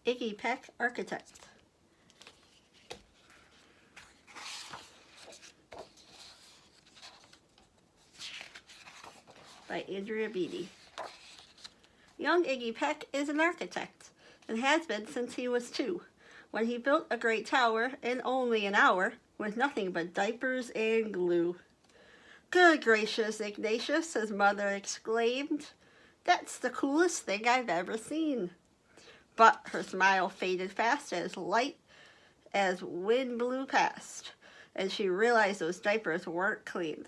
Iggy Peck, Architect. By Andrea Beatty. Young Iggy Peck is an architect and has been since he was 2, when he built a great tower in only an hour with nothing but diapers and glue. "Good gracious, Ignatius," his mother exclaimed. "That's the coolest thing I've ever seen." But her smile faded fast as light as wind blew past, and she realized those diapers weren't clean.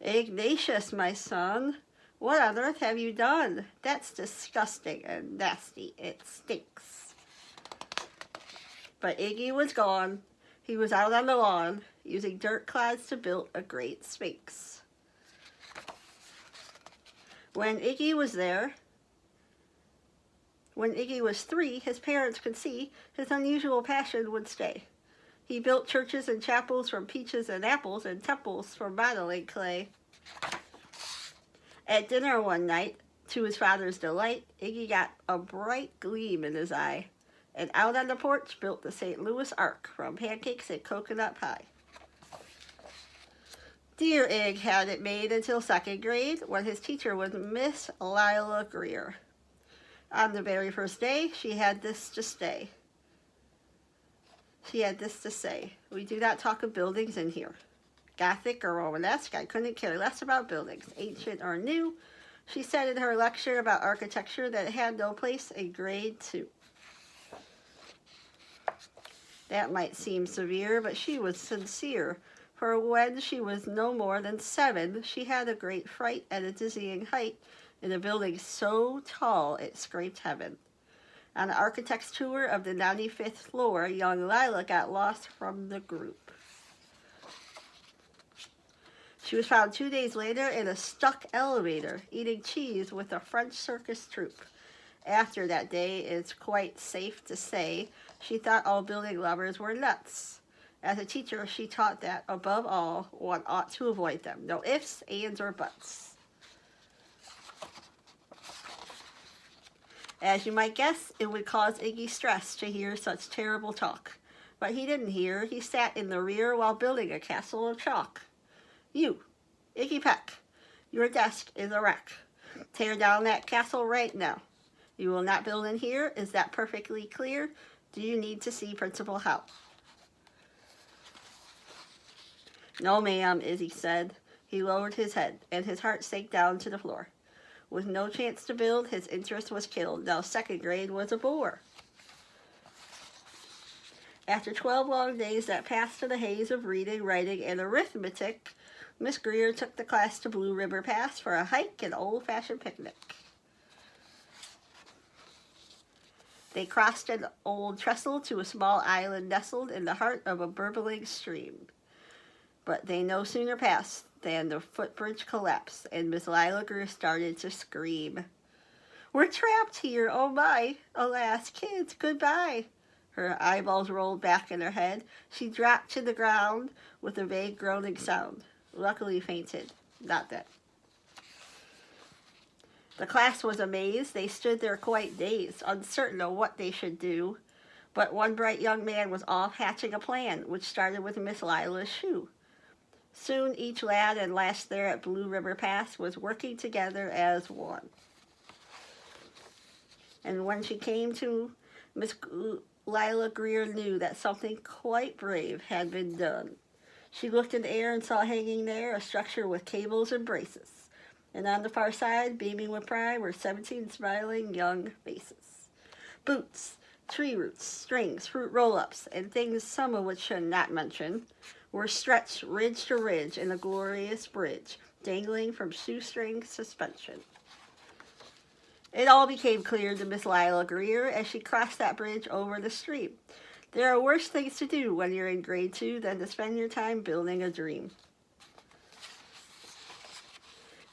"Ignatius, my son, what on earth have you done? That's disgusting and nasty. It stinks." But Iggy was gone. He was out on the lawn, using dirt clods to build a great sphinx. When Iggy was 3, his parents could see his unusual passion would stay. He built churches and chapels from peaches and apples and temples from modeling clay. At dinner one night, to his father's delight, Iggy got a bright gleam in his eye, and out on the porch built the St. Louis Ark from pancakes and coconut pie. Dear Ig had it made until 2nd grade, when his teacher was Miss Lila Greer. On the very first day, she had this to say, "We do not talk of buildings in here. Gothic or Romanesque, I couldn't care less about buildings, ancient or new," she said in her lecture about architecture that had no place in grade 2. That might seem severe, but she was sincere, for when she was no more than 7, she had a great fright at a dizzying height in a building so tall it scraped heaven. On an architect's tour of the 95th floor, young Lila got lost from the group. She was found 2 days later in a stuck elevator, eating cheese with a French circus troupe. After that day, it's quite safe to say, she thought all building lovers were nuts. As a teacher, she taught that, above all, one ought to avoid them. No ifs, ands, or buts. As you might guess, it would cause Iggy stress to hear such terrible talk. But he didn't hear. He sat in the rear while building a castle of chalk. "You, Iggy Peck, your desk is a wreck. Tear down that castle right now. You will not build in here. Is that perfectly clear? Do you need to see Principal Howe?" "No, ma'am," Izzy said. He lowered his head, and his heart sank down to the floor. With no chance to build, his interest was killed. Now 2nd grade was a bore. After 12 long days that passed in the haze of reading, writing, and arithmetic, Miss Greer took the class to Blue River Pass for a hike and old-fashioned picnic. They crossed an old trestle to a small island nestled in the heart of a burbling stream. But they no sooner passed than the footbridge collapsed, and Miss Lila Greer started to scream. "We're trapped here, oh my! Alas, kids, goodbye!" Her eyeballs rolled back in her head. She dropped to the ground with a vague groaning sound. Luckily fainted, not dead. The class was amazed. They stood there quite dazed, uncertain of what they should do. But one bright young man was off hatching a plan, which started with Miss Lila's shoe. Soon each lad and lass there at Blue River Pass was working together as one. And when she came to, Miss Lila Greer knew that something quite brave had been done. She looked in the air and saw hanging there a structure with cables and braces. And on the far side, beaming with pride, were 17 smiling young faces. Boots, tree roots, strings, fruit roll-ups, and things some of which should not mention, were stretched ridge to ridge in a glorious bridge, dangling from shoestring suspension. It all became clear to Miss Lila Greer as she crossed that bridge over the stream. There are worse things to do when you're in grade 2 than to spend your time building a dream.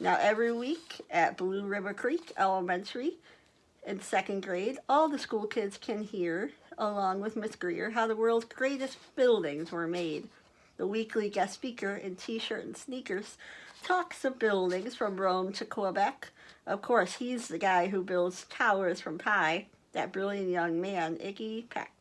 Now every week at Blue River Creek Elementary in 2nd grade, all the school kids can hear, along with Miss Greer, how the world's greatest buildings were made. The weekly guest speaker in t-shirt and sneakers talks of buildings from Rome to Quebec. Of course, he's the guy who builds towers from pie. that brilliant young man, Iggy Peck.